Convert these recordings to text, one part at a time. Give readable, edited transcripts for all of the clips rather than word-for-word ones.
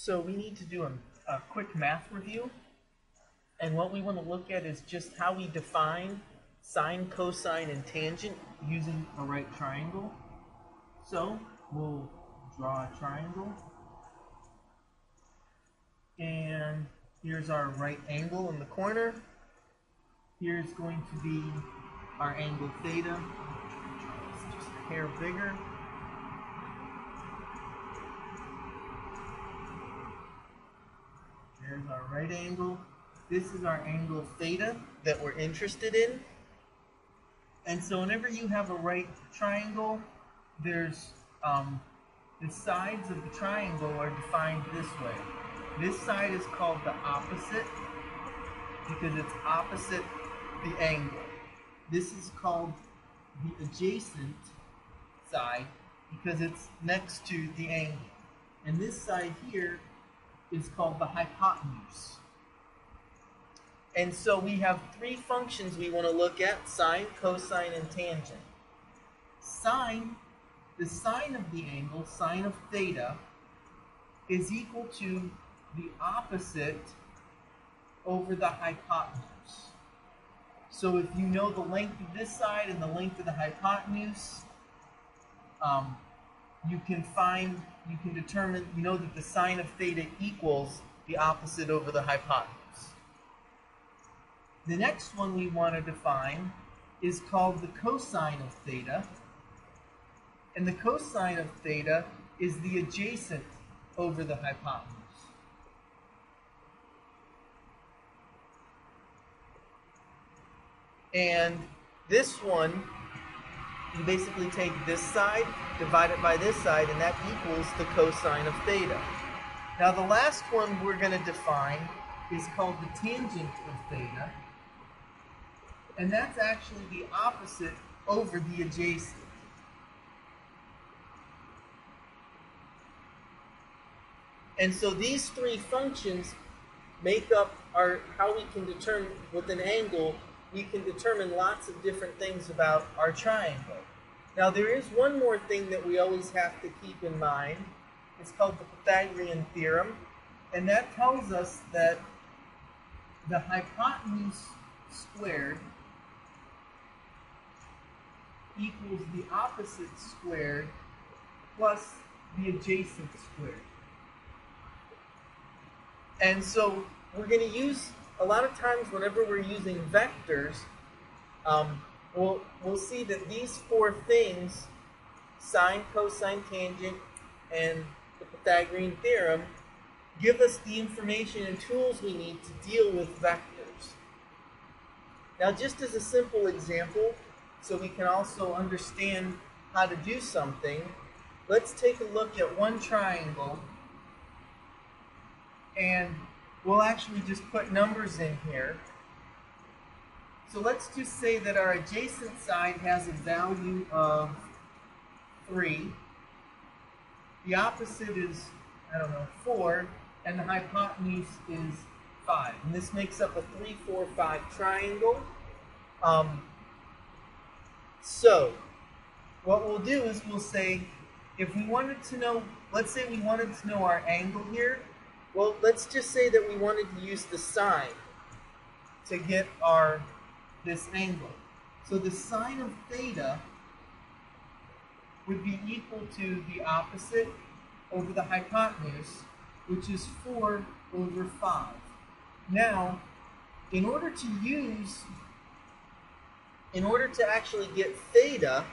So we need to do a quick math review. And what we want to look at is just how we define sine, cosine, and tangent using a right triangle. So we'll draw a triangle. And here's our right angle in the corner. Here's going to be our angle theta. It's just a hair bigger. There's our right angle. This is our angle theta that we're interested in. And so whenever you have a right triangle, there's the sides of the triangle are defined this way. This side is called the opposite because it's opposite the angle. This is called the adjacent side because it's next to the angle. And this side here is called the hypotenuse. And so we have three functions we want to look at: sine, cosine, and tangent. Sine, the sine of the angle, sine of theta, is equal to the opposite over the hypotenuse. So if you know the length of this side and the length of the hypotenuse, you can determine, you know that the sine of theta equals the opposite over the hypotenuse. The next one we want to define is called the cosine of theta. And the cosine of theta is the adjacent over the hypotenuse. And this one, you basically take this side, divide it by this side, and that equals the cosine of theta. Now the last one we're going to define is called the tangent of theta. And that's actually the opposite over the adjacent. And so these three functions make up how we can determine, with an angle, we can determine lots of different things about our triangle. Now there is one more thing that we always have to keep in mind. It's called the Pythagorean theorem. And that tells us that the hypotenuse squared equals the opposite squared plus the adjacent squared. And so we're going to use, a lot of times whenever we're using vectors, we'll see that these four things, sine, cosine, tangent, and the Pythagorean theorem, give us the information and tools we need to deal with vectors. Now just as a simple example, so we can also understand how to do something, let's take a look at one triangle, and we'll actually just put numbers in here. So let's just say that our adjacent side has a value of 3. The opposite is, 4, and the hypotenuse is 5. And this makes up a 3, 4, 5 triangle. So what we'll do is we'll say, if we wanted to know, let's say we wanted to know our angle here. Well, let's just say that we wanted to use the sine to get this angle. So the sine of theta would be equal to the opposite over the hypotenuse, which is 4 over 5. Now, in order to actually get theta,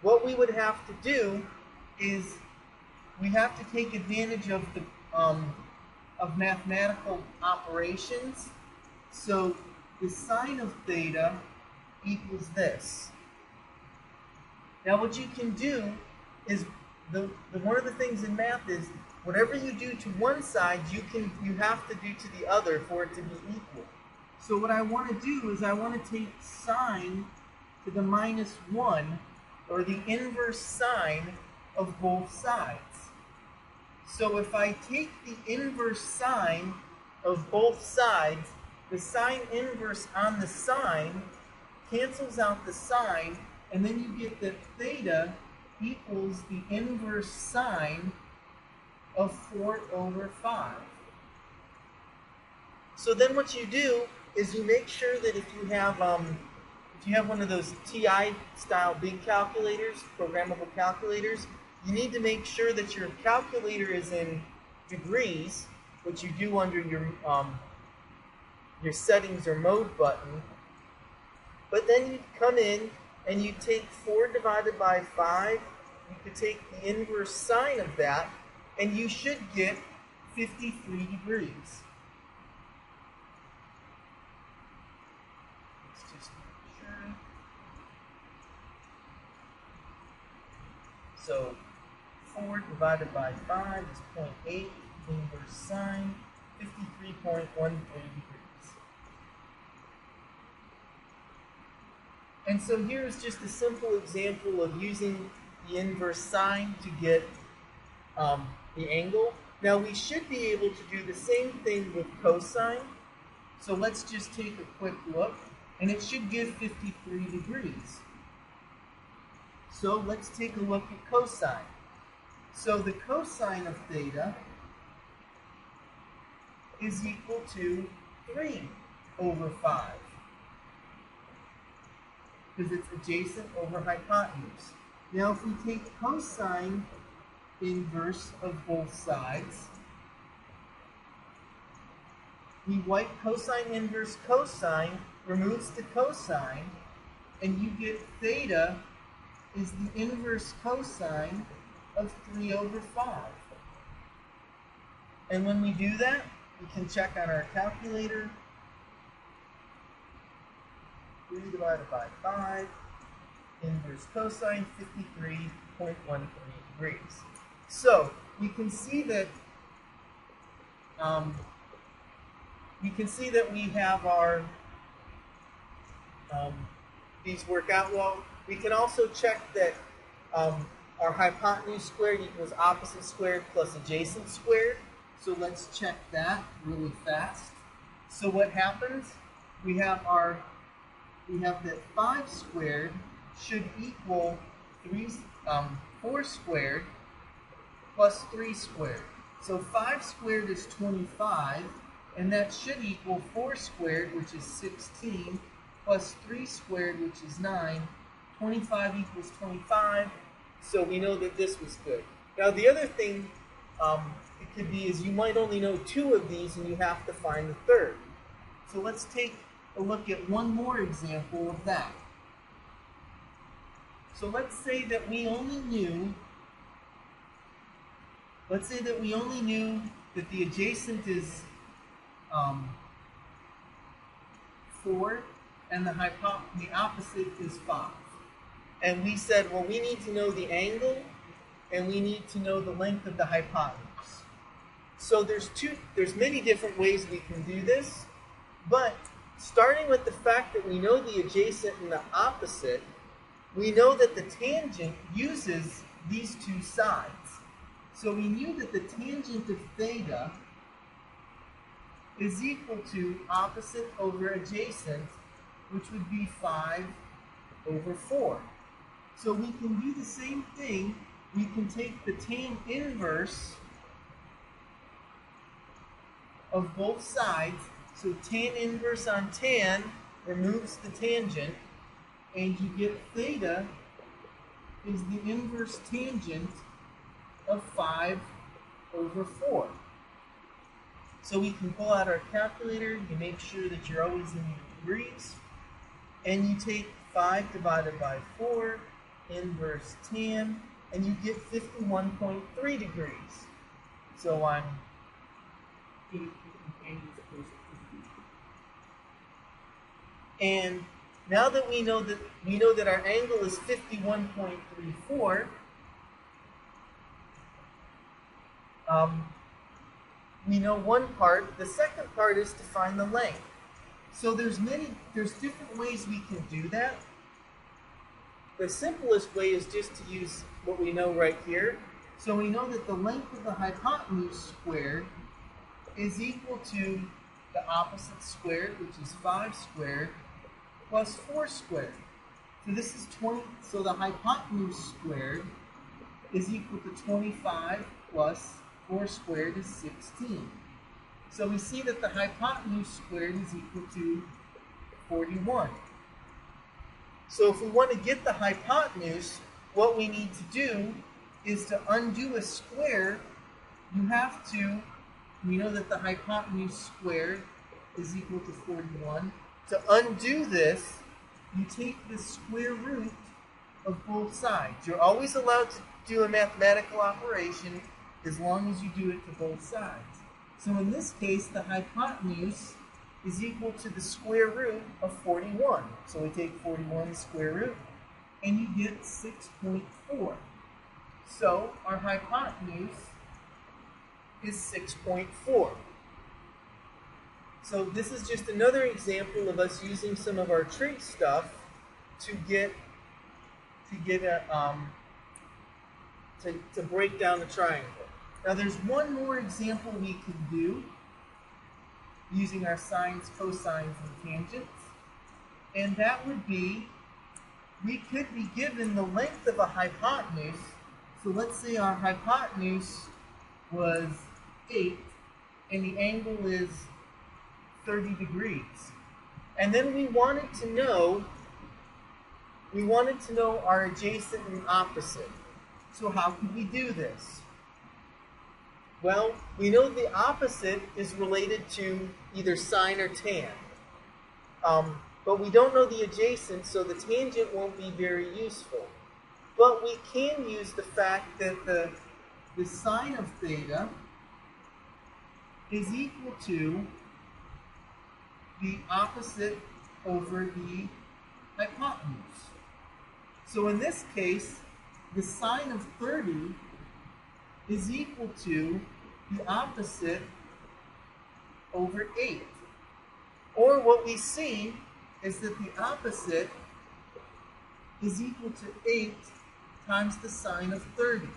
what we would have to do is we have to take advantage of the of mathematical operations. So the sine of theta equals this. Now what you can do is, one of the things in math is, whatever you do to one side, you have to do to the other for it to be equal. So what I want to do is I want to take sine to the -1, or the inverse sine of both sides. So if I take the inverse sine of both sides, the sine inverse on the sine cancels out the sine, and then you get that theta equals the inverse sine of 4 over 5. So then what you do is you make sure that if you have one of those TI style big calculators, programmable calculators, you need to make sure that your calculator is in degrees, which you do under your settings or mode button. But then you come in and you take 4 divided by 5, you could take the inverse sine of that, and you should get 53 degrees. Let's just make sure. So 4 divided by 5 is 0.8, inverse sine, 53.13 degrees. And so here's just a simple example of using the inverse sine to get the angle. Now we should be able to do the same thing with cosine. So let's just take a quick look, and it should give 53 degrees. So let's take a look at cosine. So the cosine of theta is equal to 3 over 5. Because it's adjacent over hypotenuse. Now if we take cosine inverse of both sides, we wipe cosine inverse cosine, removes the cosine, and you get theta is the inverse cosine of 3 over 5. And when we do that, we can check on our calculator. 3 divided by 5, inverse cosine, 53.13 degrees. So we can see that we have our these work out well. We can also check that our hypotenuse squared equals opposite squared plus adjacent squared. So let's check that really fast. So what happens? We have that 5 squared should equal 4 squared plus 3 squared. So 5 squared is 25, and that should equal 4 squared, which is 16, plus 3 squared, which is 9. 25 equals 25, so we know that this was good. Now the other thing it could be is you might only know 2 of these, and you have to find the third. So let's take a look at one more example of that. So let's say that we only knew that the adjacent is 4 and the opposite is 5. And we said, well, we need to know the angle and we need to know the length of the hypotenuse. So there's many different ways we can do this, but starting with the fact that we know the adjacent and the opposite, we know that the tangent uses these 2 sides. So we knew that the tangent of theta is equal to opposite over adjacent, which would be 5 over 4. So we can do the same thing. We can take the tan inverse of both sides. So tan inverse on tan removes the tangent, and you get theta is the inverse tangent of 5 over 4. So we can pull out our calculator, you make sure that you're always in your degrees, and you take 5 divided by 4, inverse tan, and you get 51.3 degrees. So I'm and now that we know that our angle is 51.34, we know one part. The second part is to find the length. So there's different ways we can do that. The simplest way is just to use what we know right here. So we know that the length of the hypotenuse squared is equal to the opposite squared, which is 5 squared, plus 4 squared. So this is 20. So the hypotenuse squared is equal to 25 plus 4 squared is 16. So we see that the hypotenuse squared is equal to 41. So if we want to get the hypotenuse, what we need to do is to undo a square. You have to, we know that the hypotenuse squared is equal to 41. To undo this, you take the square root of both sides. You're always allowed to do a mathematical operation as long as you do it to both sides. So in this case, the hypotenuse is equal to the square root of 41. So we take 41 square root, and you get 6.4. So our hypotenuse is 6.4. So this is just another example of us using some of our trig stuff to break down the triangle. Now there's one more example we can do using our sines, cosines, and tangents, and that would be, we could be given the length of a hypotenuse. So let's say our hypotenuse was 8 and the angle is 30 degrees. And then we wanted to know our adjacent and opposite. So how could we do this? Well, we know the opposite is related to either sine or tan. But we don't know the adjacent, so the tangent won't be very useful. But we can use the fact that the sine of theta is equal to the opposite over the hypotenuse. So in this case, the sine of 30 is equal to the opposite over 8. Or what we see is that the opposite is equal to 8 times the sine of 30.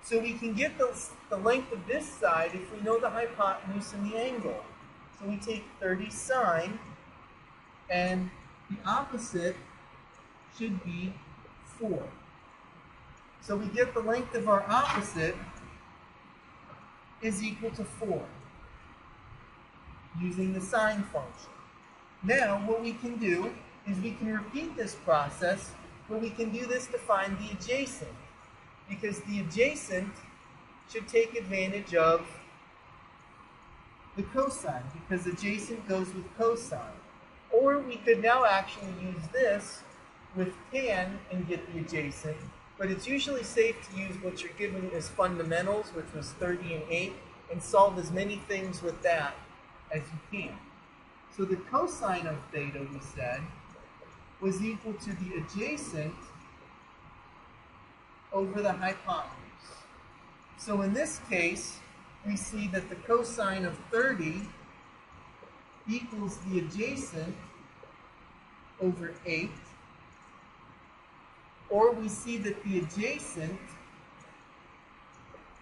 So we can get the length of this side if we know the hypotenuse and the angle. So we take 30 sine, and the opposite should be 4. So we get the length of our opposite is equal to 4 using the sine function. Now what we can do is we can repeat this process, but we can do this to find the adjacent, because the adjacent should take advantage of the cosine, because adjacent goes with cosine. Or we could now actually use this with tan and get the adjacent, but it's usually safe to use what you're given as fundamentals, which was 30 and 8, and solve as many things with that as you can. So the cosine of theta, we said, was equal to the adjacent over the hypotenuse. So in this case, we see that the cosine of 30 equals the adjacent over 8, or we see that the adjacent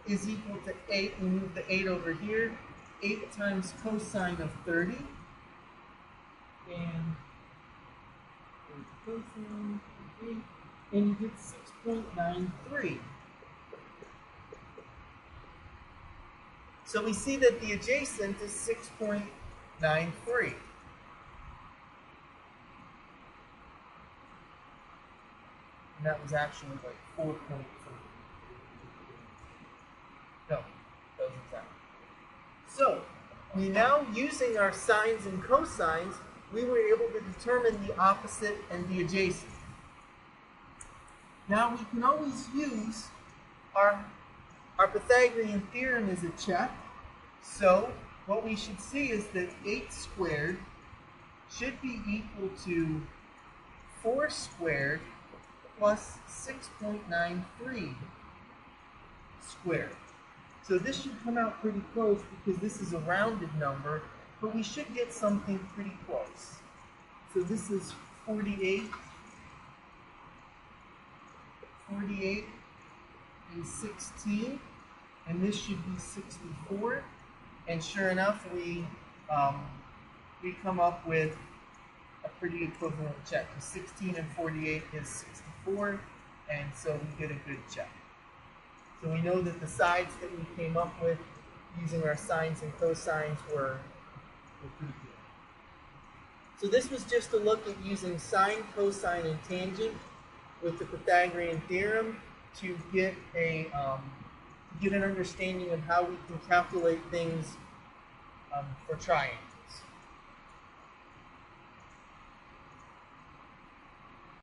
is equal to 8. We move the 8 over here. 8 times cosine of 30, and cosine of 8, and you get 6.93. So we see that the adjacent is 6.93. And that was actually like 4.3. No, that was exactly. So, we now, using our sines and cosines, we were able to determine the opposite and the adjacent. Now we can always use our Pythagorean theorem as a check. So what we should see is that 8 squared should be equal to 4 squared plus 6.93 squared. So this should come out pretty close because this is a rounded number, but we should get something pretty close. So this is 48 and 16, and this should be 64. And sure enough, we come up with a pretty equivalent check. 16 and 48 is 64, and so we get a good check. So we know that the sides that we came up with using our sines and cosines were pretty good. So this was just a look at using sine, cosine, and tangent with the Pythagorean theorem to get an understanding of how we can calculate things for triangles.